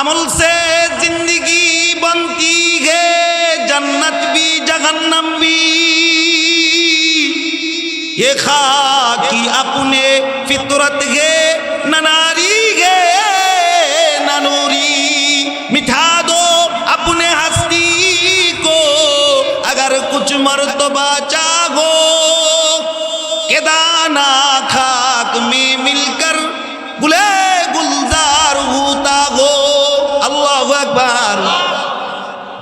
अमल से जिंदगी बनती है, जन्नत भी जहन्नम भी। ये खाकी अपने फितरत है, न नारी है न नूरी। मिठा दो अपने हस्ती को अगर कुछ मर्तबा चाहो, के दाना खाक में मिलकर गुले गुलजार होता हो। আল্লাহু আকবার।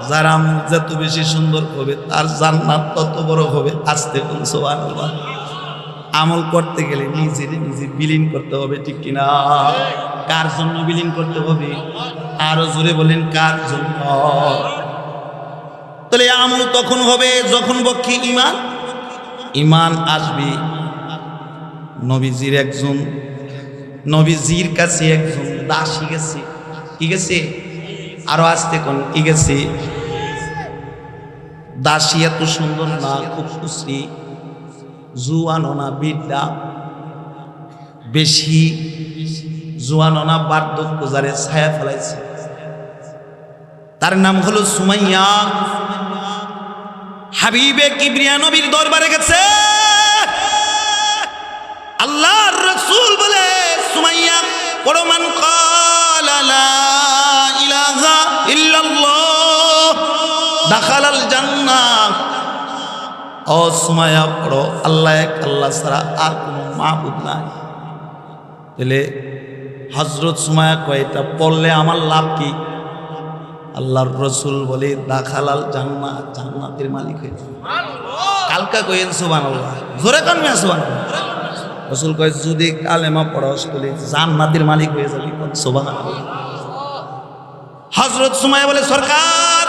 যার আমল যত বেশি সুন্দর হবে তার জান্নাত তত বড় হবে। আস্তে বলুন সুবহানাল্লাহ। আমল করতে গেলে নিজে বিলীন করতে হবে, ঠিক কিনা? কার জন্য বিলীন করতে হবে? আরো জোরে বলেন, কার জন্য? তাহলে আমল তখন হবে যখন বক্ষে ঈমান আসবে। নবীজির কাছে একজন দাসী গেছে। কি গেছে? আরো আসতে কোন কি গেছে? দাসী এত সুন্দর না, খুব সুশ্রী, জুয়ানো না বিদ্যা, বেশি জুয়ানো না, বার্ধক্য যারে ছায়া ফেলাইছে। তার নাম হলো সুমাইয়া। হাবিবে কিবরিয়া নবীর দরবারে গেছে। আল্লাহর রাসূল বলে, সুমাইয়া পড়ো মান ক্বালা লা ইলাহা ইল্লাল্লাহ দাখালাল জান্নাহ। ও সুমাইয়া পড়ো, আল্লাহ এক, আল্লাহ ছাড়া আর কোনো মাবুদ নাই। তাহলে হযরত সুমাইয়া কয়, এটা পড়লে আমার লাভ কি? আল্লাহর রাসূল বলে, দাখালাল জান্নাহ, জান্নাতের মালিক হয়ে যাবে। কালকা কইেন সুবহানাল্লাহ, জোরে কান মে সুবহানাল্লাহ। রাসূল কয়, যদি কালেমা পড়স তাহলে জান্নাতের মালিক হয়ে যাবি। সুবহানাল্লাহ। হযরত সুমাইয়া বলে, সরকার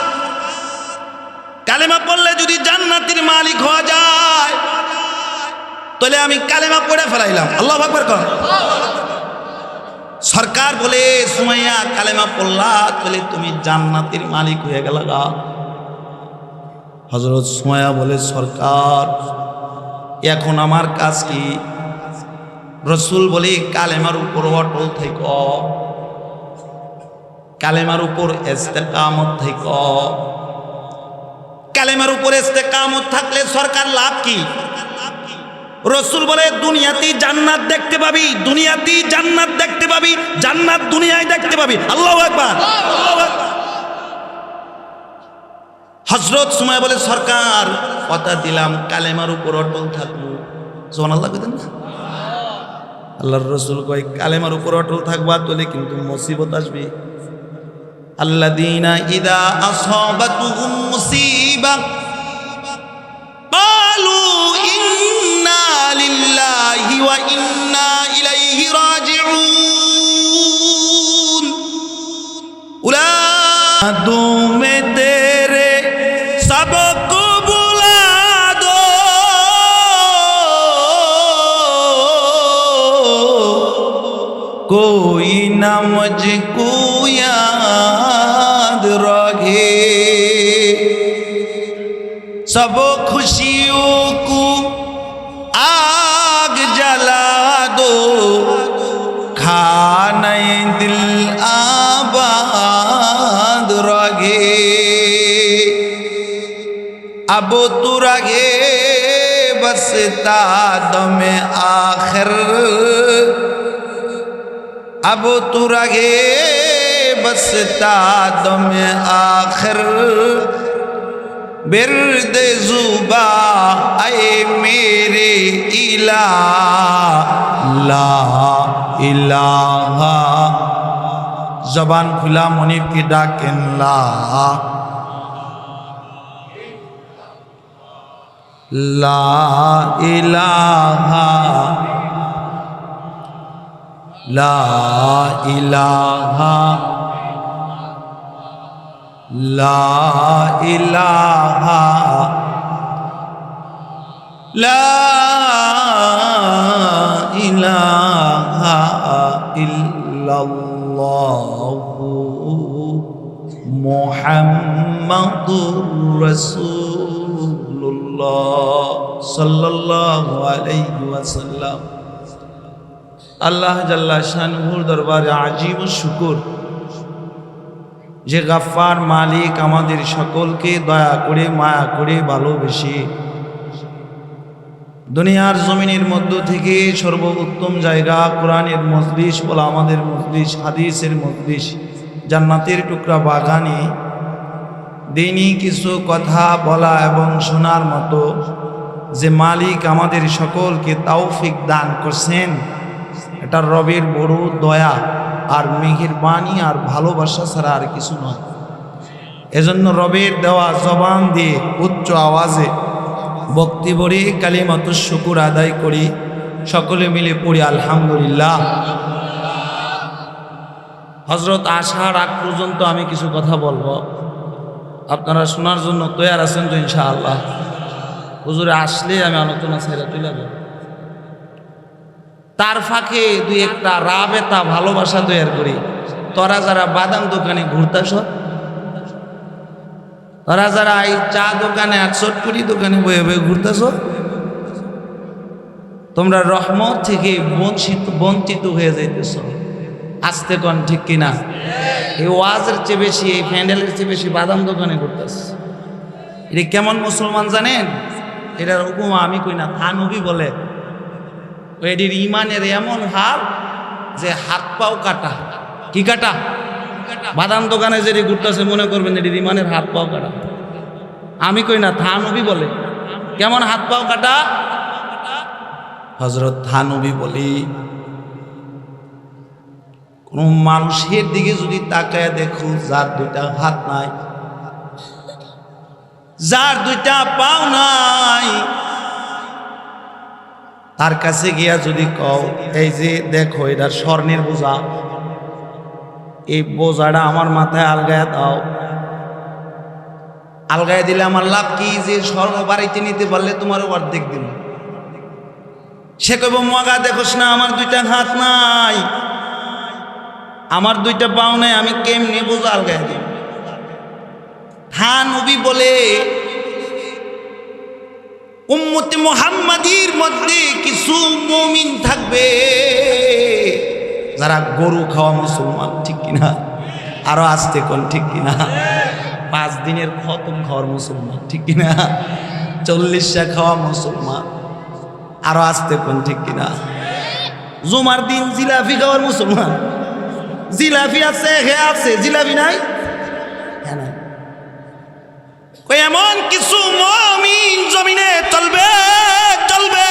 কালেমা পড়লে যদি জান্নাতের মালিক হওয়া যায় তাহলে আমি কালেমা পড়ে ফেলাইলাম। আল্লাহু আকবার কর। সরকার বলে, সুমাইয়া কালেমা পড়লা তাহলে তুমি জান্নাতের মালিক হয়ে গেলা। হযরত সুমাইয়া বলে, সরকার এখন আমার কাজ কি? রাসূল বলে, কালেমার উপর অটল থেকো, কালেমার উপর ইস্তেকামত থেকো। কালেমার উপর ইস্তেকামত থাকলে সরকার লাভ কি? রাসূল বলে, দুনিয়াতেই জান্নাত দেখতে পাবি, দুনিয়াতেই জান্নাত দেখতে পাবি, জান্নাত দুনিয়ায় দেখতে পাবি। আল্লাহু আকবার। হযরত সুমাইয়া বলে, সরকার কথা দিলাম কালেমার উপর অটল থাকবো। সুবহানাল্লাহ কইতেন না? আল্লাহর রাসূল কয়, কালেমার উপর অটল থাকবা তাহলে কিন্তু মুসিবত আসবে। আল্লাযীনা ইযা আসাবাতুহুম মুসিবা ক্বালু ইন্না লিল্লাহি ওয়া ইন্না ইলাইহি রাজিউন। উলাদু মে তেরে সবক বুলা দো, कोई न मुझको याद रखे। सब खुशियों को आग जला दो, खाने दिल आबाद रखे। अब तू रखे बस तादम आखिर, अब तू रगे बस तादम आखिर। बिर्द जुबा आए मेरे इलाह ला इलाहा। जबान खुला मुनीब की डाकें ला इलाहा ला इलाहा ला इलाहा ला इलाहा इल्लल्लाहु मुहम्मदुर रसूलुल्लाह सल्लल्लाहु अलैहि वसल्लम। আল্লাহ জাল্লা শানুর দরবারে আজীব শুকর, যে গাফফার মালিক আমাদের সকলকে দয়া করে মায়া করে ভালোবেসে দুনিয়ার জমিনের মধ্য থেকে সর্বোত্তম জায়গা কোরআনের মজলিস বলা আমাদের মজলিস, হাদিসের মজলিস, জান্নাতের টুকরা বাগানে দিনই কিছু কথা বলা এবং শোনার মতো যে মালিক আমাদের সকলকে তৌফিক দান করছেন, এটা রবের বড় দয়া আর মেহেরবানি আর ভালোবাসা ছাড়া আর কিছু নয়। এজন্য রবের দেওয়া জবান দিয়ে উচ্চ আওয়াজে ভক্তি ভরে কালিমাতুশ শুকুর আদায় করি, সকলে মিলে পড়ি আলহামদুলিল্লাহ। হযরত আসার আগ পর্যন্ত আমি কিছু কথা বলবো, আপনারা শোনার জন্য তৈয়ার আছেন তো ইনশাআল্লাহ? হুজুরে আসলে আমি আলোচনা ছেড়ে তুলে দেব। তার ফাঁকে দুই একটা রাবেতা ভালোবাসা তৈরি করি। তোরা যারা বাদাম দোকানে ঘুরতাস, তোরা যারা এই চা দোকানে আর চটপুরি দোকানে বয়ে বয়ে ঘুরতেছ, তোমরা রহমত থেকে বঞ্চিত হয়ে যাইতেছ। আসতে কোন ঠিক কিনা? এই ওয়াজের চেয়ে বেশি, এই প্যান্ডেলের চেয়ে বেশি বাদাম দোকানে ঘুরতেছ। এটা কেমন মুসলমান জানেন? এটার উপমা আমি কই না, থানবী বলে এটির ইমানের এমন হাল যে হাত পাও কাটা। কি কাটা? বাদাম দোকানে যেটি ঘুরতেছে মনে করবেন এটির ইমানের হাত পাও কাটা। আমি কই না, থানবী বলে। কেমন হাত পাও কাটা? হযরত থানবী বলি, কোন মানুষের দিকে যদি তাকায় দেখো যার দুইটা হাত নাই, যার দুইটা পাও নাই, তার কাছে গিয়া যদি কও এই যে দেখো এটা স্বর্ণের বোঝা, এই বোঝাটা আমার মাথায় আলগায় দাও, আলগায় দিলে আমার লাভ কি? যে স্বর্ণ বাড়িতে নিতে পারলে তোমার অর্ধেক দিন। সে কইব মগা দেখোস না আমার দুইটা হাত নাই, আমার দুইটা পাও নাই, আমি কেমনে বোঝা আলগায় দিব? থানবী বলে উম্মতে মুহাম্মাদির মধ্যে কিছু মুমিন থাকবে যারা গরু খাওয়া মুসলমান, ঠিক কিনা? আরো আসতে কোন ঠিক কিনা? 5 দিনের খতম খাওয়ার মুসলমান, ঠিক কিনা? 40টা খাওয়া মুসলমান, আরো আসতে কোন ঠিক কিনা? জুমার দিন জিলাপি খাওয়ার মুসলমান। জিলাপি আছে, হে আছে, জিলাপি নাই? হ্যাঁ না। এমন কিছু মুমিন জমিনে চলবে চলবে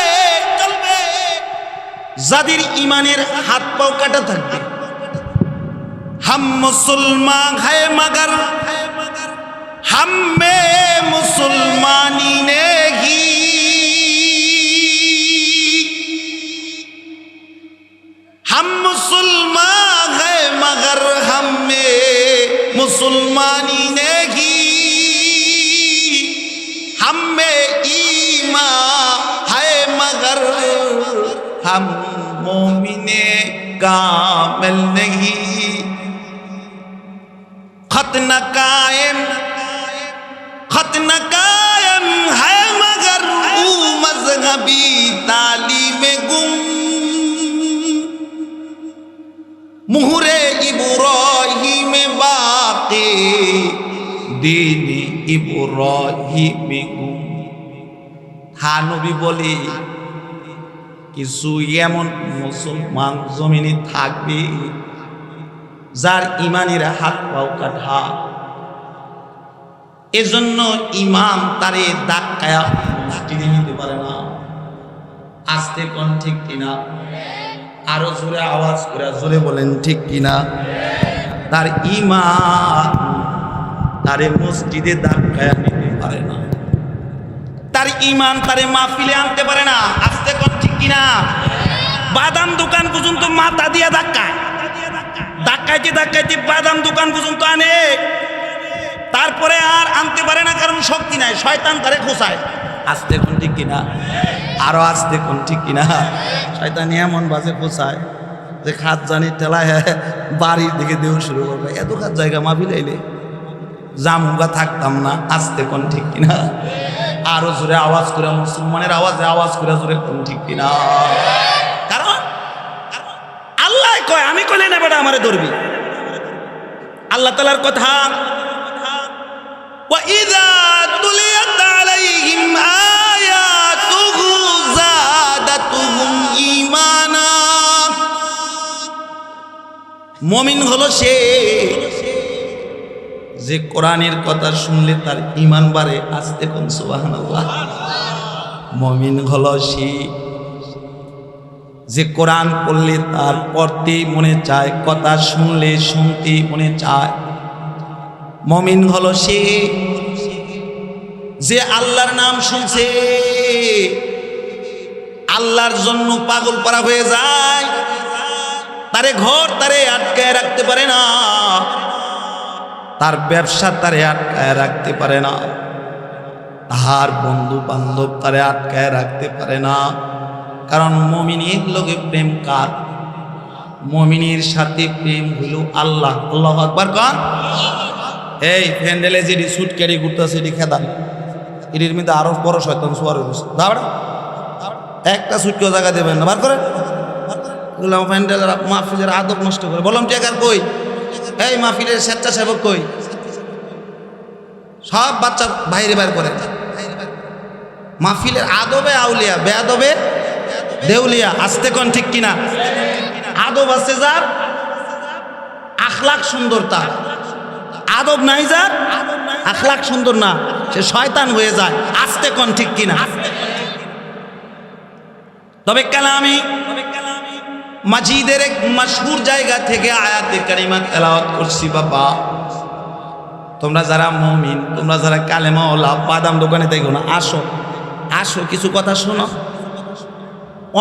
চলবে যাদের ইমানের হাত পাও কাটা থাকবে। হাম মুসলমান है मगर हम में मुसलमानी नहीं, हम मुसलमान है मगर हम में मुसलमानी नहीं, हम में ईमान है मगर हम मोमिने कामिल नहीं, खत न कायम है मगर वो मजहबी तालीम गुम, मुहरे इब्राहिम बाक़ी दीन इब्राहिम गुम। থানবী বলে কিছু এমন মুসলমান জমিনে থাকবে যার ইমানের হাত পাও কাটা। এজন্য ইমান তারে ধাক্কায়া টেনে নিতে পারে না। আস্তে কোন ঠিক কিনা? আরো জোরে আওয়াজ করে জোরে বলেন ঠিক কিনা? তার ইমান তারে মসজিদে ধাক্কায়া নিতে পারে না, তার ইমান তারে মাহফিলে আনতে পারে না। আস্তে কোন ঠিক কিনা? বাদাম দোকান পর্যন্ত মাথা দিয়ে ধাক্কায়, ধাক্কাইতে ধাক্কাইতে বাদাম দোকান পর্যন্ত আনে, তারপরে আর আনতে পারে না, কারণ শক্তি নাই, শয়তান তারে খোঁচায়। আস্তে কোন ঠিক কিনা? আরো আস্তে কোন ঠিক কিনা? শয়তান এমন বাজে খোঁচায় যে খাত জানি ঠেলায় বাড়ির দিকে দেও শুরু করবে। এত খাত জায়গা মাহফিল আইলে জামুগা থাকতাম না। আস্তে কোন ঠিক কিনা? আরো জোরে আওয়াজ করে, মুসলমানের আওয়াজে আওয়াজ করে জোরে কোন ঠিক কিনা? কারণ আল্লাহ কয় আমি কইলে না বেটা আমারে ধরবি। আল্লাহ তাআলার কথা, ওয়া ইযা তুলিয়াত আলাইহিম আয়াতুহু যাদাতুহুম ঈমানা। মুমিন হলো সে যে কোরআনের কথা শুনলে তার ঈমান বাড়ে। আস্তে কোন সুবহানাল্লাহ। মুমিন হলো সে যে কোরআন পড়লে তার পড়তেই মনে চায়, কথা শুনলে শুনতেই মনে চায়। মুমিন হলো সে যে আল্লাহর নাম শুনছে আল্লাহর জন্য পাগল পারা হয়ে যায়, তারে ঘর তারে আটকায় রাখতে পারে না, তার ব্যবসা তারে আটকায় রাখতে পারে না, তার বন্ধু বান্ধব তারে আটকায় রাখতে পারে না। কারণ মুমিনের লগে প্রেম কার? মুমিনের সাথে প্রেম হইল আল্লাহ। আল্লাহু আকবার কর। এই ফ্যান্ডেলে যেটি সুট ক্যারি করতেছে এটি খেদান, এটির মধ্যে আরো বড় শয়তান সোয়ার হয়েছে। একটা সুটকেও জায়গা দেবেন না, বার করেন। ফ্যান্ডেলের মাহফিলের আদব নষ্ট করে। বললাম টেকার কই? এই মাহফিলের স্বেচ্ছাসেবক কই? সব বাচ্চা বাইরে বাইর করে। মাহফিলের আদবে আউলিয়া, বেয়াদবে দেউলিয়া। আস্তে কোন ঠিক কিনা? আদব আছে যার, আখলাক সুন্দর তার। আদব নাই যার, আখলাক সুন্দর না, সে শয়তান হয়ে যায়। আস্তে কোন ঠিক কিনা? তবে কালামি মাজিদের এক মশহুর জায়গা থেকে আয়াতে কারিমা তেলাওয়াত করছি। বাবা তোমরা যারা মুমিন, তোমরা যারা কালেমা ওয়ালা, বাদাম দোকানে দেখো না, আসো আসো কিছু কথা শোনো,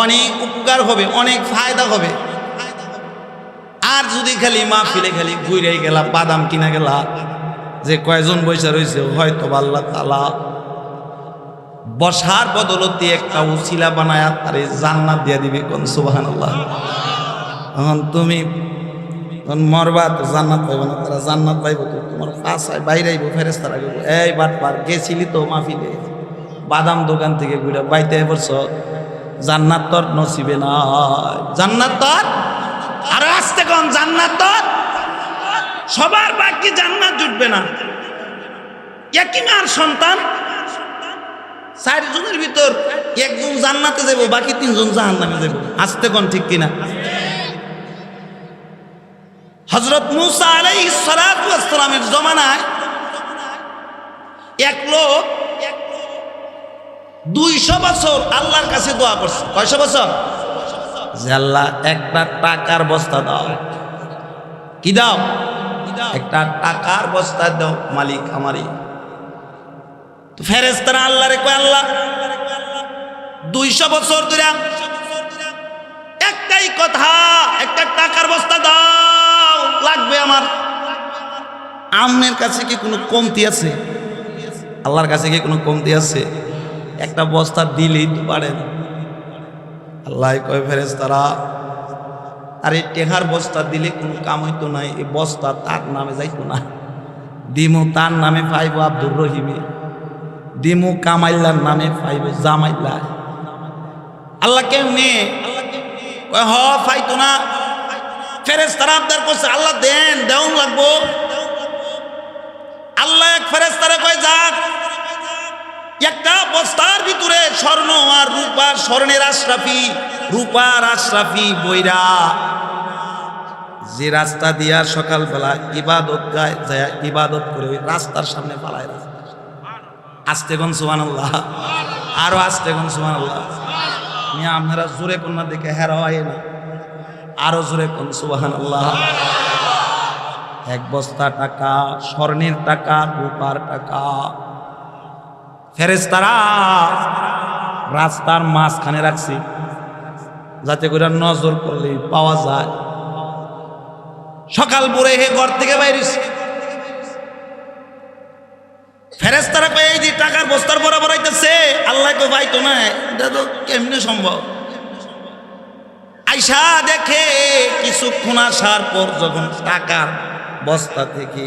অনেক উপকার হবে, অনেক ফায়দা হবে। আর যদি খালি মাহফিলে খালি ঘুরে গেলা, বাদাম কিনা গেলা, যে কয়জন বৈশা রয়েছে হয়তো আল্লাহ তাআলা বসার বদলতে একটা উসিলা বানায়া তারে জান্নাত দিয়ে দিবে। কোন সুবহানাল্লাহ। এখন তুমি মরবা তো জান্নাত পাইব না, তারা জান্নাত পাইব তো তোমার পাশায় বাইরে আইব, ফেরেশতারা কইব এই বাটপার গেছিলি তো মাহফিলে, বাদাম দোকান থেকে ঘুরে বাইতে পড়ছ, জান্নাত তোর নসিবে না। জান্নাত তোর আর আসতে কোন জান্নাত তোর সবার বাকি জান্নাত জুটবে না। একই মার সন্তান, 4 জনের ভিতর একজন জান্নাতে যাব, বাকি 3 জন জাহান্নামে যাব। আসতে কোন ঠিক কিনা? হযরত মূসা আলাইহিস সালাতু ওয়াস সালামের জমানায় এক লোক 200 বছর আল্লাহর কাছে দোয়া করছে। কয়শো বছর? যে আল্লাহ একটা টাকার বস্তা দাও। কি দাও? একটা টাকার বস্তা দাও মালিক আমারই। তো ফেরেশতারা আল্লাহরে কয় আল্লাহ 200 বছর ধরে একটাই কথা, একটা টাকার বস্তা দাও লাগবে আমার। আমনের কাছে কি কোনো কমতি আছে? আল্লাহর কাছে কি কোনো কমতি আছে? একটা বস্তা দিলেই তো পারেন। আল্লাহ কয় ফেরেশতারা আরে টেহার বস্তা দিলে কোনো কাম হইতো না, এই বস্তা তার নামে যাইতো না, দিমু তার নামে পাইব আব্দুর রহিমে, দিমু কামাইল্লার নামে পাইব জামাইল্লা। আল্লাহ কেমনে হ পাইতো না? ফেরেশতারা আবদার করছে আল্লাহ দেন, দেওন লাগবো। আল্লাহ এক ফেরেশতারে কয় যাক একটা বস্তার ভিতরে স্বর্ণ আর রূপার, স্বর্ণের আশরাফি, রূপার আশরাফি বইরা যে রাস্তা দিয়া সকালবেলা ইবাদত গায় যায়, ইবাদত করে ওই রাস্তার সামনে পালায়। আস্তে কোন সুবহানাল্লাহ, আরো আস্তে কোন সুবহানাল্লাহ। মিয়া আপনারা জোরে কোন না দেখে হেরা হয় না, আরো জোরে কোন সুবহানাল্লাহ। এক বস্তা টাকা, স্বর্ণের টাকা, রূপার টাকা। ফেরেশতারা রাস্তার মাঝখানে রাখছি যাতে করে নজর করলে পাওয়া যায়। সকাল ভোরে হে ঘর থেকে বাইরেছে, ফেরেশতারা কয় এই যে টাকার বস্তার বরাবর আইতেছে। আল্লাহ কয় ভাই তো না, এটা তো কেমনে সম্ভব? আইসা দেখে কিছুক্ষণ আসার পর যখন টাকার বস্তা থেকে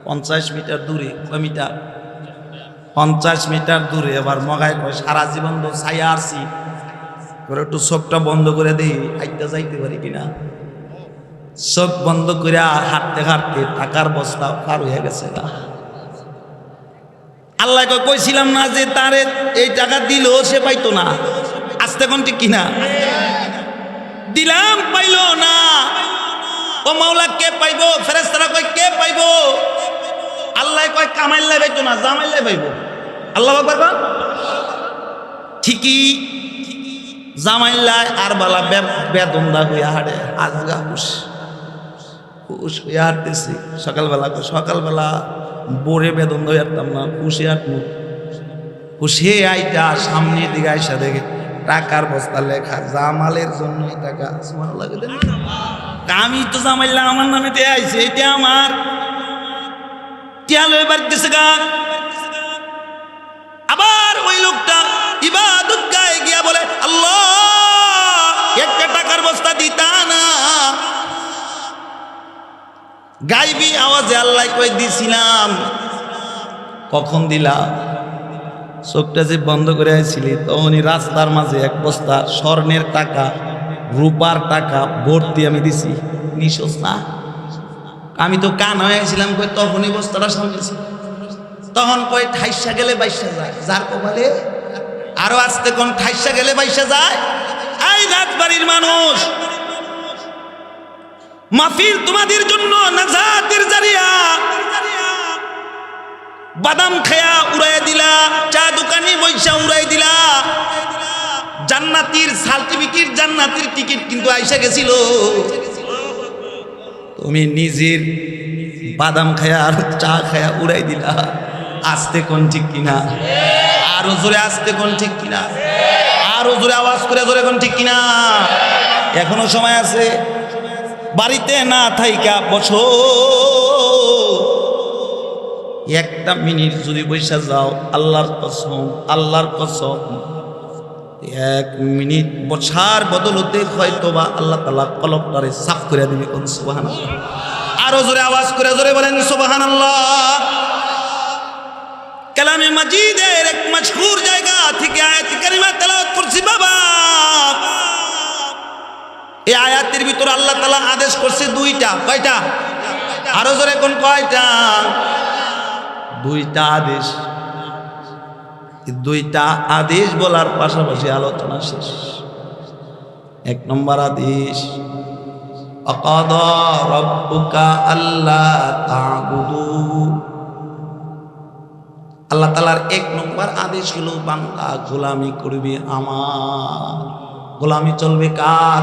50 মিটার দূরে, কয় মিটার? 50 মিটার দূরে এবার মগায় কয় সারা জীবন তো ছায়া আসছি, একটু চোখটা বন্ধ করে দিই আইটা যাইতে পারি কিনা। চোখ বন্ধ করে হাঁটতে হাঁটতে টাকার বস্তা পার হয়ে গেছে। আল্লাহকে কইছিলাম না যে তারে এই টাকা দিল সে পাইতো না? আস্তে কোন ঠিক কিনা? দিলাম পাইল না। ও মাওলা কে পাইবো? ফেরেশতারা কয় কে পাইবো? আল্লাহ কয় কামাইল্লাই পাইতো না, জামাইল্লাই পাইবো। আল্লাহু আকবার কর। ঠিকই জামাইল্লাই আর বালা বেদন্দা হইয়া হাঁটে, আজগা হুশ হইয়া হাঁটতেছি। সকালবেলা বোরে বেদন্দা হয়ে হাঁটতাম না, হুশে হাঁটমু। হুশে আইটা সামনের দিকে আইসা দেখে টাকার বস্তা লেখা জামালের জন্য টাকা। আমি তো জামাইল্লা আমার নামে দিয়ে আইছে, এটা আমার টিয়ালে বাড়তেছে গা। আবার ওই লোকটা ইবাদত গায়ে গিয়া বলে আল্লাহ একটা টাকার বস্তা দিতা না। গাইবি আওয়াজে আল্লাহ কই দিছিলাম। কখন দিলা? চোখটা যে বন্ধ করে আইছিলি তখনই রাস্তার মাঝে এক বস্তা স্বর্ণের টাকা, রূপার টাকা ভর্তি আমি দিছি। নিশোস না? আমি তো কান হয়ে আইছিলাম, কই তখনই বস্তাটা সামনে ছিল। তখন কই ঠাইসা গেলে বাইসা যায়, যার কপালে। আরো আসতে কোন ঠাইসা গেলে বাইসা যায়। এই রাজবাড়ির মানুষ, মাহফিল তোমাদের জন্য নাজাতের জারিয়া। বাদাম খেয়া উড়াই দিলা, চা দোকানে বৈশা উড়াই দিলা। জান্নাতির সার্টিফিকেট, জান্নাতের টিকিট কিন্তু আইসা গেছিল। তুমি নিজের বাদাম খায়া আর চা খায়া উড়াই দিলা। আসতে কোন ঠিক কিনা? আরো জোরে আসতে কোন ঠিক কিনা? আরো জোরে আওয়াজ করে জোরে কোন ঠিক কিনা? এখনো সময় আছে। বাড়িতে না থাইকা বসো, একটা মিনিট যদি বসে যাও, আল্লাহর কসম, আল্লাহর কসম, এক মিনিট বসার বদলতে হয়তোবা আল্লাহ তাআলা কলবটারে সাফ করে দিবে। কোন সুবহানাল্লাহ। আরো জোরে আওয়াজ করে জোরে বলেন সুবহানাল্লাহ। কালামে মাজিদের এক মশহুর জায়গা থেকে আয়াত কারিমা তেলাওয়াত করছি বাবা। এই আয়াতের ভিতর আল্লাহ তাআলা আদেশ করছে দুইটা। কয়টা? আরো জোরে কোন কয়টা? দুইটা আদেশ। দুইটা আদেশ বলার পাশাপাশি আলোচনা শেষ। এক নম্বর আদেশ, আকাদা রাব্বুকা আল্লা তা'বুদু। আল্লাহ তাআলার এক নম্বর আদেশ হলো বান্দা গোলামি করবে আমার। গোলামি চলবে কার?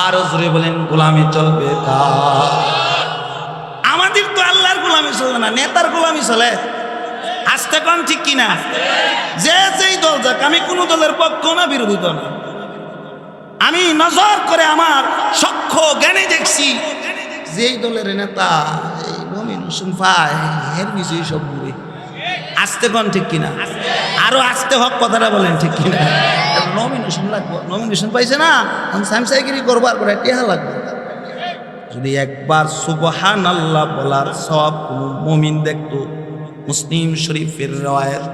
আর জোরে বলেন গোলামি চলবে কার? আমাদের তো আল্লাহর গোলামি চলে না, নেতার গোলামি চলে। আস্তে কোন ঠিক কিনা? যে যেই দল যাক, আমি কোন দলের পক্ষ না, বিরোধী দল না। আমি নজর করে আমার সক্ষ জ্ঞানে দেখছি, যেই দলের নেতা এই নমিনেশন পায় এর নিজেই সব ঘুরে। আস্তে কোন ঠিক কিনা? আরো আস্তে হক কথাটা বলেন ঠিক কিনা? নমিনেশন লাগবে, নমিনেশন পাইছে না, সামসাইগিরি করবার করে টেহা লাগবে। যদি একবার সুবহানাল্লাহ বলার সব কোনো মুমিন দেখতো, মুসলিম শরীফের রওয়ায়াত,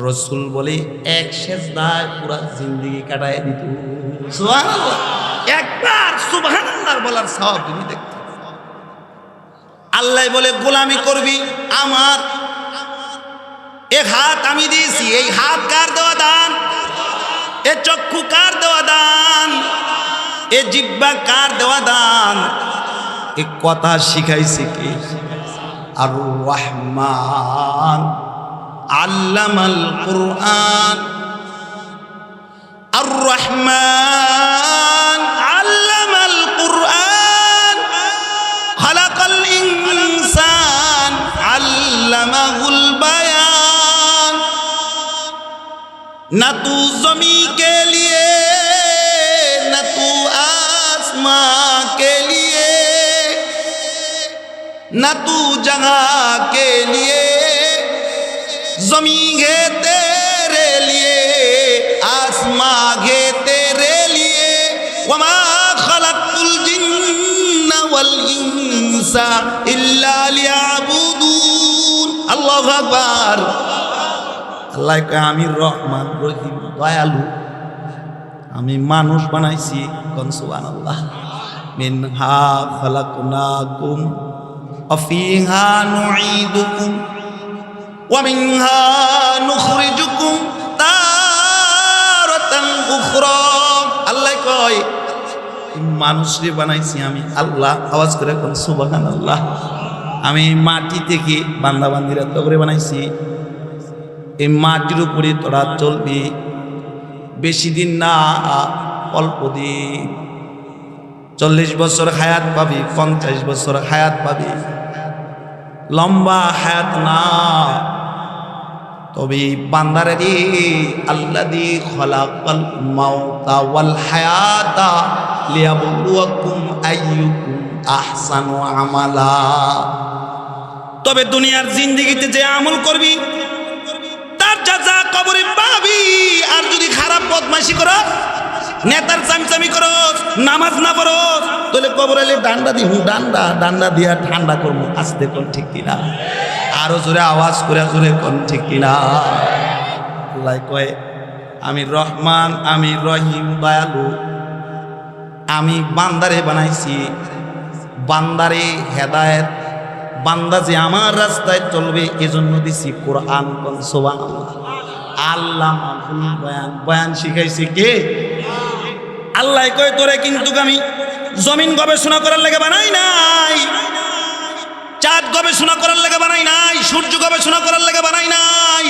রাসূল বলে এক সেজদায় পুরা জিন্দেগি কাটায় দিত। সুবহানাল্লাহ। একবার সুবহানাল্লাহ বলার সওয়াব তুমি দেখতে। আল্লাহ বলে গোলামি করবি আমার। এক হাত আমি দিয়েছি, এই হাত কার দেওয়া দান? এ চক্ষু কার দেওয়া দান? এ জিহ্বা কার দেওয়া দান? এ কথা শিখাইছে কি? আর রহমান আল্লামাল কুরআন। আর রহমান আল্লামাল কুরআন। খালাকাল ইনসান আল্লামাহুল বায়ান। না তু জমি কে লিয়ে, না তু आसमां के लिए, न तू जगह के लिए, जमीन है तेरे लिए, आसमां है तेरे लिए। वमा खलक़तुल जिन्ना वल इंसा इल्ला लियअबुदून। अल्लाहु अकबर। আল্লাহ কয় আমি রহমান রহিম দয়ালু, আমি মানুষ বানাইছি। কোন সুবহানাল্লাহ। মিনহা খালাকনাকুম ওয়া ফিহা নুঈদুকুম ওয়া মিনহা নুখরিজুকুম তারাতান উখরা। আল্লাহ কয় মানুষরে বানাইছি আমি আল্লাহ। আওয়াজ করে কোন সুবহানাল্লাহ। আমি মাটি থেকে বান্দা বান্দিরা তো করে বানাইছি। এই মাটির উপরে তোরা চলবি, বেশি দিন না, অল্প দিন। 40 বছর হায়াত পাবি, 50 বছর হায়াত পাবি, লম্বা হায়াত না। তবে বান্দারে রে আল্লাযী খালাকাল মাউতা ওয়াল হায়াতা লিয়াবলুয়াকুম আইয়ুকুম আহসানু আমালা। তবে দুনিয়ার জিন্দেগিতে যে আমল করবি তার জাযা কবরে পাবি। আর যদি খারাপ বদমাশি করস, নেতার চামচামি করস, নামাজ না পড়স, তাহলে কবরে এলে ডান্ডা দিমু, ডান্ডা দিয়া ঠান্ডা করবো। আস্তে কোন ঠিক কিনা? আরো জোরে আওয়াজ করে জোরে কোন ঠিক কিনা? আল্লাহ কয় আমি রহমান, আমি রহিম, দয়ালু। আমি বান্দারে বানাইছি, বান্দারে হেদায়েত, বান্দা যে আমার রাস্তায় চলবে এজন্য দিছি কোরআন। কোন সুবহানাল্লাহ। আল্লামাহুল বয়ান, বয়ান শিখাইছে কে? আল্লাহ কয় তোরে কিন্তু আমি জমিন গবেষণা করার লেগে বানাই নাই, চাঁদ গবেষণা করার লেগে বানাই নাই, সূর্য গবেষণা করার লেগে বানাই নাই।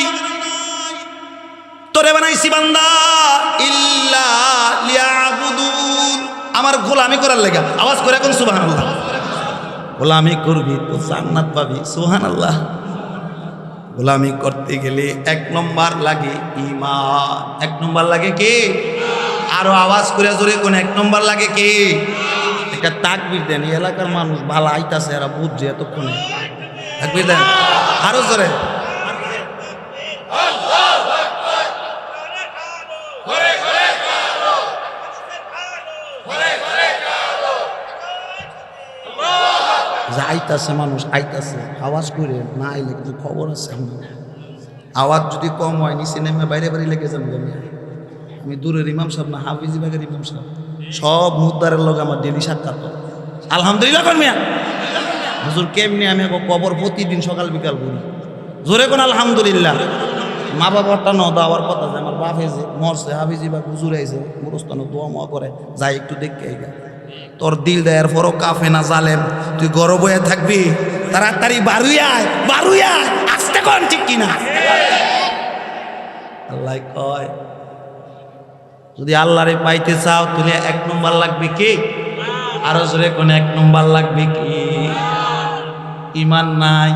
তোরে বানাইছি বান্দা ইল্লা লিয়াবুদুন, আমার গোলামি করার লেগে। আওয়াজ করে এখন সুবহানাল্লাহ। গোলামি করবি তো জান্নাত পাবি। সুবহানাল্লাহ। গোলামি করতে গেলে 1 নম্বর লাগে ঈমান। 1 নম্বর লাগে কি? আরো আওয়াজ করে জোরে কোন 1 নম্বর লাগে কি? একটা তাকবীর দেন। এই এলাকার মানুষ ভালো আইতাছে, এরা বুঝছে এতক্ষণে। তাকবীর দেন আরো জোরে। আইতাছে মানুষ, আইতাছে। আওয়াজ করে না আইলে কিন্তু খবর আছে। আওয়াজ যদি কম হয় নিচে নেমে বাইরে বাইরে লেগে যাবো। আমি দূরের ইমাম সাহেব না, হাফিজি বাগের ইমাম সাহেব, সব মুদ্দারের লোক আমার ডেলি সাক্ষাৎ। আলহামদুলিল্লাহ কোন মিয়া হুজুর কেমনি আমি কবর প্রতিদিন সকাল বিকাল করি। জোরে কোন আলহামদুলিল্লাহ। মা বাবারটা ন দেওয়ার কথা যে আমার বাপ হয়েছে মরছে, হাফিজি বা হুজুর আইছে, মুরস্তান দোয়া মোয়া করে, যাই একটু দেখে আইগা। তোর দিল দেয়ার পরও কাফে না জালেম, তুই গরব হয়ে থাকবি। তাড়াতাড়ি বারুইয়ায়, বারুইয়ায় আসতে কোন ঠিক কিনা? আল্লাহ কয় যদি আল্লাহরে পাইতে চাও তাহলে 1 নম্বর লাগবে কি? আরো জোরে কোন 1 নম্বর লাগবে কি? ঈমান নাই।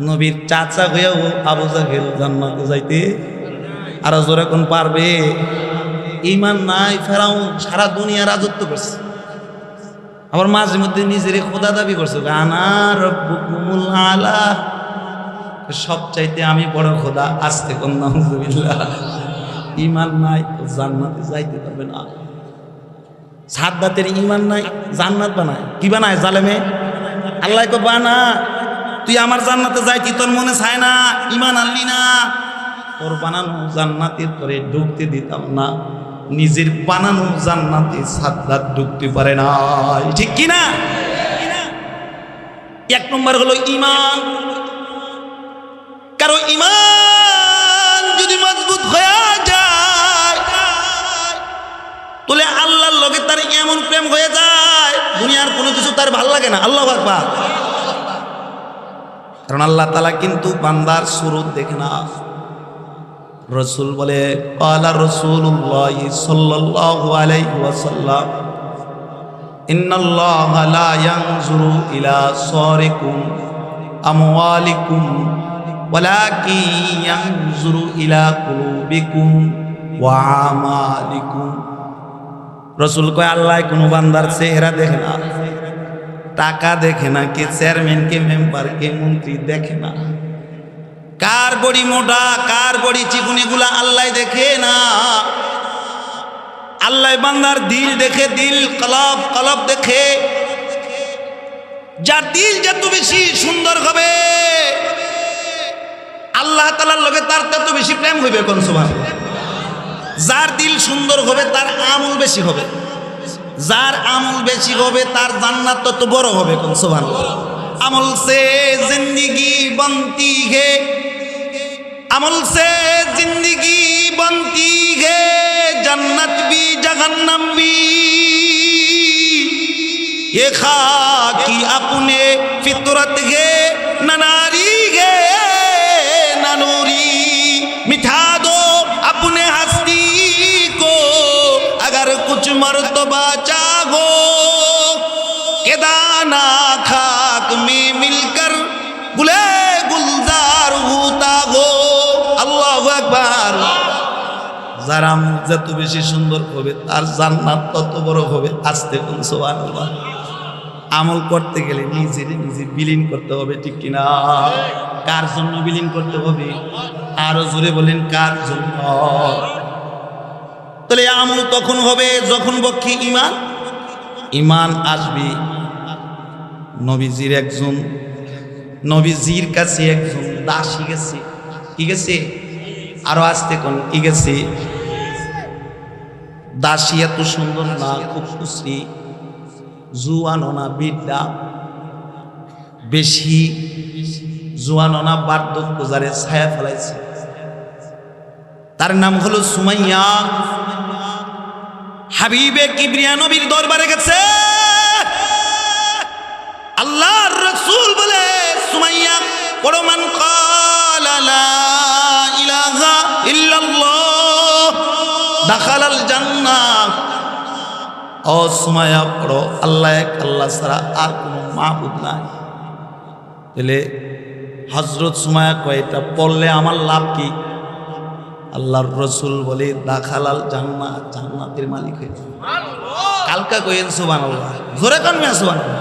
নবীর চাচা হয়েও আবু জাহেল জান্নাতে যাইতে আরো জোরে কোন পারবে? ঈমান নাই। ফেরাউন সারা দুনিয়া রাজত্ব করছে, আবার মাঝে মধ্যে নিজের খোদা দাবি করছে। আনা রব্বুকুমুল আলা, সব চাইতে আমি বড় খোদা। আসতে কোন নাউজুবিল্লাহ। ঈমান নাই তো জান্নাতে যাইতে পারবে না। সাদ্দাতের ঈমান নাই, জান্নাত বানায় কি বানায়? জালেমে। আল্লাহ কো বানা, তুই আমার জান্নাতে যাইতি তোর মনে চায় না, ঈমান আনলি না। তোর বানানো জান্নাতে তোরে ঢুকতে দিতাম না। নিজের বানানো জান্নাতে সাদ্দাত ঢুকতে পারে না। ঠিক কি না? 1 নম্বর হলো ঈমান। কারো ঈমান যদি মজবুত হয়ে যায় তাহলে আল্লাহর লগে তার এমন প্রেম হয়ে যায় দুনিয়ার কোনো কিছু তার ভালো লাগে না। আল্লাহু আকবার। কারণ আল্লাহ তাআলা কিন্তু বান্দার সুরত দেখে না। রাসূল বলে ক্বালা রাসূলুল্লাহ সাল্লাল্লাহু আলাইহি ওয়াসাল্লাম ইন্নাল্লাহা লা ইয়ানজুরু ইলা সারিকুম আমওয়ালিকুম ওয়ালাকিন ইয়ানজুরু ইলা কুলুবিকুম ওয়া আমালিকুম। রাসূল কয় আল্লাহ কোনো বান্দার চেহারা দেখে না, টাকা দেখে না, কে চেয়ারম্যান কে মেম্বার কে মন্ত্রী দেখে না, কার বড়ি মোটা কার বড়ি চিকুনি গুলা আল্লাহ দেখে না। আল্লাহ বান্দার দিল দেখে, দিল কলব কলব দেখে। যার দিল যত বেশি সুন্দর হবে আল্লাহ তাআলার লগে তার তত বেশি প্রেম হইবে। কোন সুবহানাল্লাহ। যার দিল সুন্দর হবে তার আমল বেশি হবে। যার আমল বেশি হবে তার জান্নাত তত বড় হবে। কোন সুবহানাল্লাহ। আমল সে জিंदगी बनती है, अमल से जिंदगी बनती है, जन्नत भी जहन्नम भी, ये खाकी अपने फितरत है, न नारी है न नूरी, मिठा दो अपने हस्ती को अगर कुछ मर्तबा चाहो, के दाना खाक में मिलकर गुले गुलजार होता हो। আল্লাহু আকবার। যার আমল যত বেশি সুন্দর হবে তার জান্নাত তত বড় হবে। আস্তে বলুন সুবহানাল্লাহ। আমল করতে গেলে নিজে বিলীন করতে হবে, ঠিক কিনা? কার জন্য বিলীন করতে হবে? আরো জোরে বলেন, কার জন্য? তাহলে আমল তখন হবে যখন বক্ষে ঈমান আসবে। নবীজির কাছে একজন দাসী গেছে। কি গেছে? আরো আসতে কোন কি গেছে? দাসী এত সুন্দর না, খুব খুশি, জুয়ানো না বিদ্যা, বেশি জুয়ানো না, বার্ধক্য যারে ছায়া ফেলাইছে। তার নাম হলো সুমাইয়া। হাবিবে কিবরিয়া নবীর দরবারে গেছে। আল্লাহর রাসূল বলে, সুমাইয়া পড়ো, মান ক্বালা লা ইলাহা ইল্লাল্লাহ দাখালাল জান্নাহ। ও সুমাইয়া পড়ো, আল্লাহ এক, আল্লাহ ছাড়া আর কোনো মাবুদ নাই। তাহলে হযরত সুমাইয়া কয়, এটা পড়লে আমার লাভ কি? আল্লাহর রাসূল বলে, দাখালাল জান্নাহ, জান্নাতের মালিক হয়ে যাবে। কালকা কইেন সুবহানাল্লাহ, জোরে কোন মিয়া সুবহানাল্লাহ।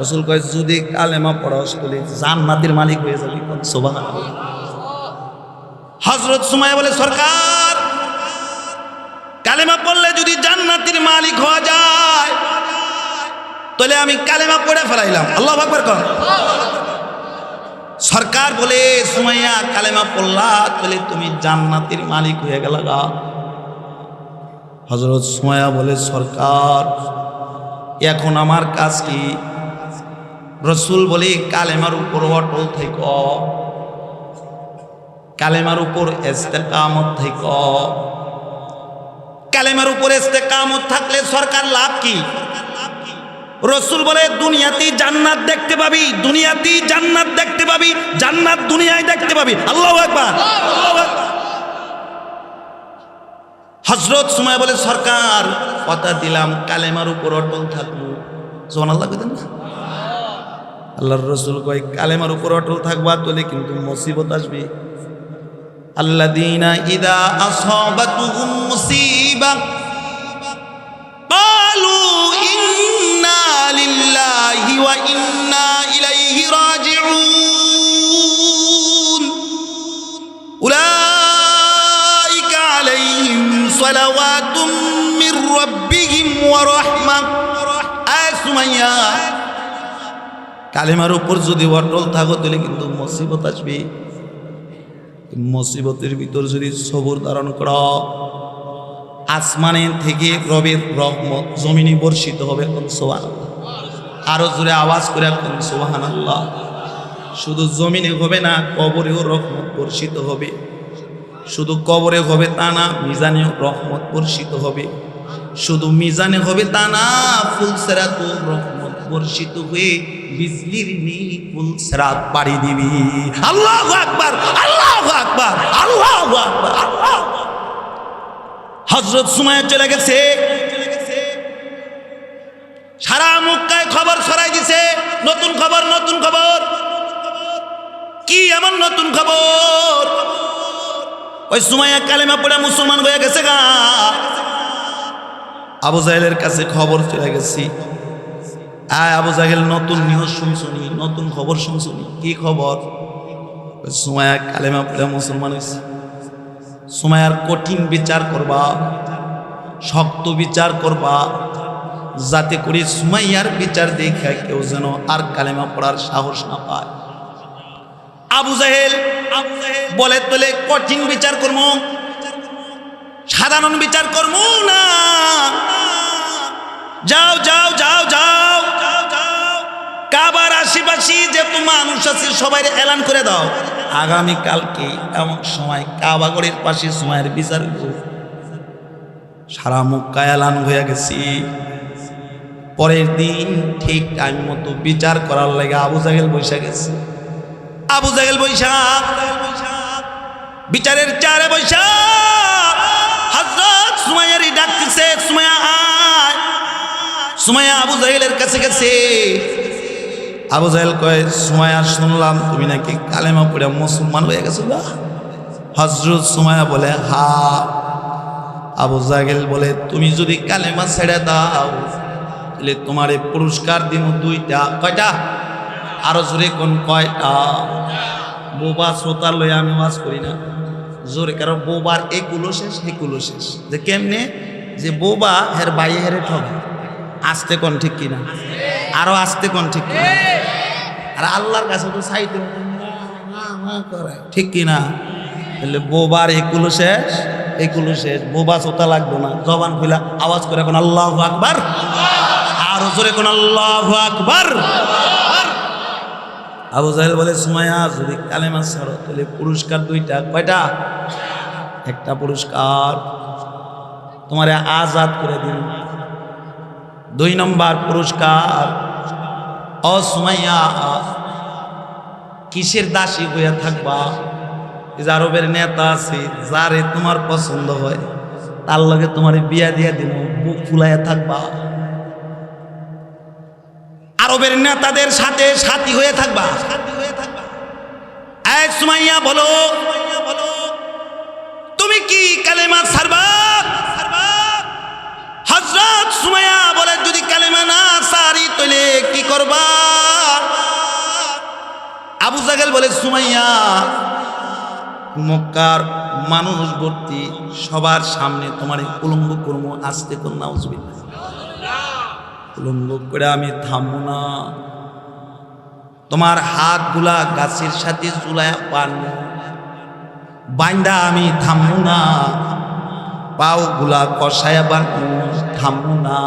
রাসূল কয়, যদি কালেমা পড়াস তাহলে জান্নাতের মালিক হয়ে যাবি। কোন সুবহানাল্লাহ। হযরত সুমাইয়া বলে, সরকার কালেমা পড়লে যদি জান্নাতের মালিক হওয়া যায় তাহলে আমি কালেমা পড়ে ফেলাইলাম। আল্লাহু আকবার কোন। সরকার বলে, সুমাইয়া কালেমা পড়লা তাহলে তুমি জান্নাতের মালিক হয়ে গেলা। হযরত সুমাইয়া বলে, সরকার এখন আমার কাজ কি? রাসূল বলে, কালেমার উপর অটল থেকো, কালেমার উপর ইস্তেকামত থেকো। কালেমার উপর ইস্তেকামত থাকলে সরকার লাভ কি? রাসূল বলে, দুনিয়াতেই জান্নাত দেখতে পাবি, দুনিয়াতেই জান্নাত দেখতে পাবি, জান্নাত দুনিয়ায় দেখতে পাবি। আল্লাহু আকবার। হযরত সুমাইয়া বলে, সরকার কথা দিলাম কালেমার উপর অটল থাকবো। সুবহানাল্লাহ কইতেন না? আল্লাহর রাসূল কয়, কালেমার উপর অটল থাকবা তাহলে কিন্তু মুসিবত আসবে। আল্লাযীনা ইযা আসাবাতুহুম মুসিবা ক্বালু ইন্না লিল্লাহি ওয়া ইন্না ইলাইহি রাজিউন উলাইকা আলাইহিম সালাওয়াতুম মির রাব্বিহিম ওয়া রাহমাহ। সুমাইয়া, কালেমার উপর যদি অটল থাকো তাহলে কিন্তু মুসিবত আসবে। মুসিবতের ভিতর যদি সবর ধারণ করো, আসমানের থেকে রবের রহমত জমিনে বর্ষিত হবে। কোন সুবহানাল্লাহ। আরো জোরে আওয়াজ করে কোন সুবহানাল্লাহ। শুধু জমিনে হবে না, কবরেও রহমত বর্ষিত হবে। শুধু কবরে হবে তা না, মিজানেও রহমত বর্ষিত হবে। শুধু মিজানে হবে তা না, ফুলসেরাতো রহমত বর্ষিত হয়ে বিজলির ফুল সেরাত পাড়ি দিবি। আল্লাহু আকবার, আল্লাহু আকবার, আল্লাহু আকবার। হযরত সুমাইয়া চলে গেছে, সারা মক্কায় খবর ছড়াই দিছে, নতুন খবর, নতুন খবর। কি এমন নতুন খবর? ওই সুমাইয়া কালেমা পড়ে মুসলমান হয়ে গেছে গা। আবু জাহেলের কাছে খবর চলে গেছি। আবু জাহেল, নতুন নিউজ শুনছনি, নতুন খবর শুনছনি। কি খবর? সুমাইয়া কালেমা পড়ে মুসলমান হয়েছে। সুমাইয়ার কঠিন বিচার করবা, শক্ত বিচার করবা, যাতে করে সুমাইয়ার বিচার দেখে কেউ যেন আর কালেমা পড়ার সাহস না পায়। আবু জাহেল বলে, তোলে কঠিন বিচার করবো, সাধারণ বিচার করবো না, যাও যাও যাও যাও কাবার আশেপাশে যত মানুষ আছে সবাই এলান করে দাও, আগামী কালকে এমন সময় কাবাগরের পাশে সময়ের বিচার হইব। সারা মক্কা এলান হয়ে গেছি। পরের দিন ঠিক টাইম মতো বিচার করার লাগে আবু জাহেল বৈশা গেছে। আবু জাহেল বৈশা বিচারের চারে বৈশা হযরত সুমাইয়ারই ডাকতেছে, সুমাইয়া আয়। সুমাইয়া আবু জাহেলের কাছে গেছে। আবু জাহেল কয়, সুমাইয়া শুনলাম তুমি নাকি কালেমা পড়ে মুসলমান হয়ে গেছো না? হযরত সুমাইয়া বলে হা। আবু জাহেল বলে তুমি যদি কালেমা ছেড়ে দাও তাহলে তোমারে পুরস্কার দিব দুইটা। কয়টা? আরো জোরে কোন কয়টা? বোবা শ্রোতা লয়ে আমি ওয়াজ করি না জোরে, কারণ বোবার এই কুলো শেষ এই কুলো শেষ। যে কেমনে যে বোবা হের বাইরে হেরে ঠকে। আসতে কোন ঠিক কিনা? আরো আসতে কোন ঠিক কিনা? আর আল্লাহর কাছে তো চাইতে করে ঠিক কিনা? তাহলে বোবার একুলো শেষ একুলো শেষ। বোবা শ্রোতা লাগবে না, জবান খুলা আওয়াজ করে এখন আল্লাহু আকবার, আরো জোরে কোন আল্লাহু আকবার। আবু জাহেল বলে সুমাইয়া যদি কালেমা ছাড়ো তাহলে পুরস্কার দুইটা। কয়টা? একটা পুরস্কার তোমারে আজাদ করে দিন, 2 নম্বর পুরস্কার ও সুমাইয়া কিসের দাসী হইয়া থাকবা? আরবের নেতা আছে যারে তোমার পছন্দ হয় তার লগে তোমার বিয়া দিয়া দিব, বুক ফুলাইয়া থাকবা। আরবের নেতাদের সাথে সাথী হয়ে থাকবা। এই সুমাইয়া বলো তুমি কি কালেমা ছাড়বা? হযরত সুমাইয়া বলে যদি কালেমা না ছাড়ি তাহলে কি করবা? আবু জাহেল বলে সুমাইয়া মক্কার মানুষ ভর্তি সবার সামনে তোমার উলঙ্গ কর্ম আসতে কোন নাউজুবিল্লাহ, উলঙ্গ করে আমি থামবো না। তোমার হাতগুলা গাছের সাথে ঝুলায়া বানবো, বাইন্দা আমি থামবো না। পাও গুলা কষায়া বানবো, থামবো না।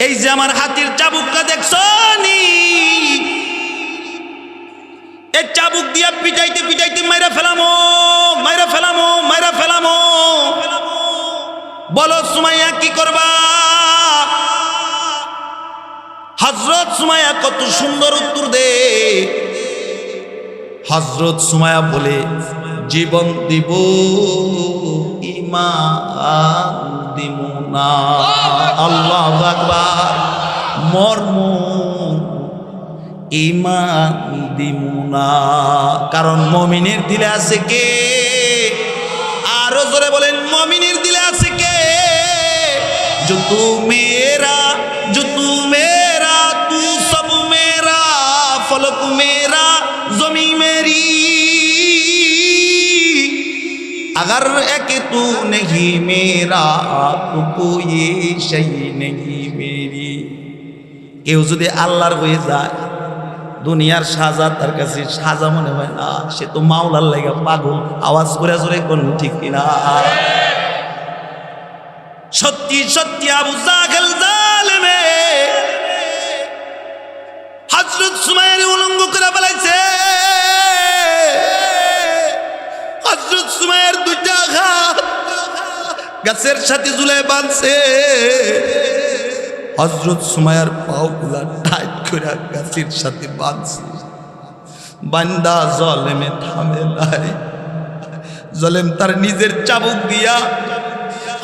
এই যে আমার হাতের চাবুকটা দেখছো নি, এই চাবুক দিয়া পিটাইতে পিটাইতে মাইরা ফেলামো, মাইরা ফেলামো, মাইরা ফেলামো। বলো সুমাইয়া কি করবা? হযরত সুমাইয়া কত সুন্দর উত্তর দে। হযরত সুমাইয়া বলে জীবন দিব ঈমান দিব না। আল্লাহু আকবার। মর্ম ঈমান দিব না, কারণ মুমিনের দিলে আছে কে? আরো জোরে বলেন মুমিনের দিলে আছে কে? जो तू मेरा तू सब मेरा, फलक मेरा ज़मीं मेरी, अगर एक तू नहीं मेरा तो कोई शय नहीं मेरी। কেউ যদি আল্লাহর হয়ে যায় দুনিয়ার সাজা তার কাছে সাজা মনে হয় না, সে তো মাওলার লাগা পাগল। আওয়াজ করে জোরে কোন ঠিক কিনা? সত্যি সত্যি আবু জাহেল জালেমে হযরত সুমাইয়ার উলঙ্গ করে ফেলাইছে। হযরত সুমাইয়ার দুইটা হাত গাছের সাথে ঝুলায় বাঁধছে। হযরত সুমাইয়ার পাওগুলা টাইট করে গাছের সাথে বাঁধছে। বান্দা জালেমে থামে নাই। জালেম তার নিজের চাবুক দিয়া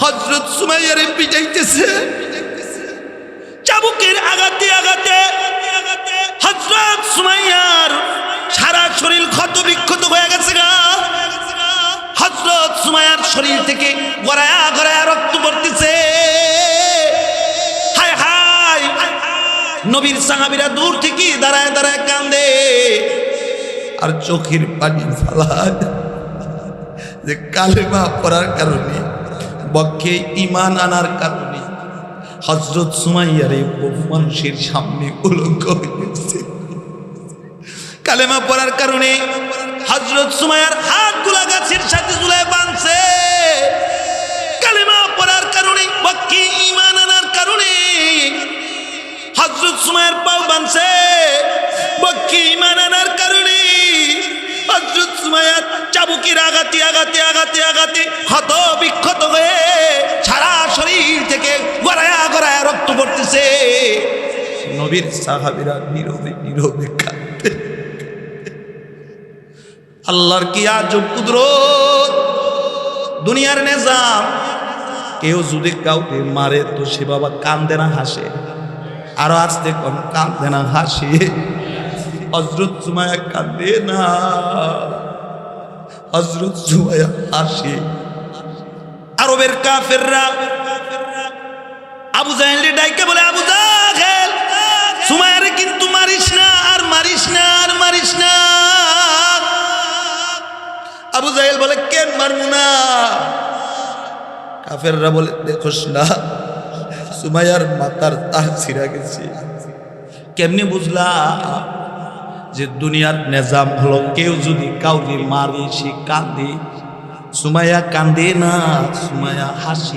হযরত সুমাইয়ারে পিটাইতেছে। চাবুকের আঘাতে আঘাতে হযরত সুমাইয়ার সারা শরীর ক্ষত বিক্ষত হয়ে গেছে। হযরত সুমাইয়ার শরীর থেকে গড়ায়া গড়ায়া রক্ত পড়তেছে। হায় হায়, নবীর সাহাবীরা দূর থেকে দাঁড়ায় দাঁড়ায় কান্দে আর চোখের পানি ফেলায় যে কালেমা পড়ার কারণে, বক্ষে ঈমান আনার কারণে হযরত সুমাইয়ারে বহু মানুষের সামনে উলঙ্গ হয়েছে। কালেমা পড়ার কারণে হযরত সুমাইয়ার হাতগুলা গাছের সাথে ঝুলায় বাঁধছে। কালেমা পড়ার কারণে বক্ষে ঈমান পাও বানছে বক্কি ঈমান আনার কারণে হযরত সুমাইয়া চাবুকের আঘাতে আঘাতে আঘাতে আঘাতে ক্ষত বিক্ষত হয়ে সারা শরীর থেকে গড়ায়া গড়ায়া রক্ত পড়তেছে। নবীর সাহাবীরা নীরবে নীরবে কাঁদতে। আল্লাহর কি আজব কুদরত, দুনিয়ার নিজাম। কেউ যদি কাউকে মারে তো সে বাবা কান্দে না হাসে, আরো আসতে কোন কান্দে না হাসে। হযরত সুমাইয়া কান্দে না, হযরত সুমাইয়া হাসে। আরবের কাফেররা আবু জাহেল ডাইকে বলে, আবু জাহেল সুমাইয়ারে কিন্তু মারিস না, আর মারিস না, আর মারিস না। আবু জাহেল বলে, কেন মারবো না? কাফেররা বলে, দেখোস না সুমাইয়ার মাথার তার ছিঁড়া গেছে। কেমনি বুঝলা যে দুনিয়ার নিজাম হলো কেউ যদি কাউকে মারে সে কান্দে? সুমাইয়া কান্দে না, সুমাইয়া হাসে।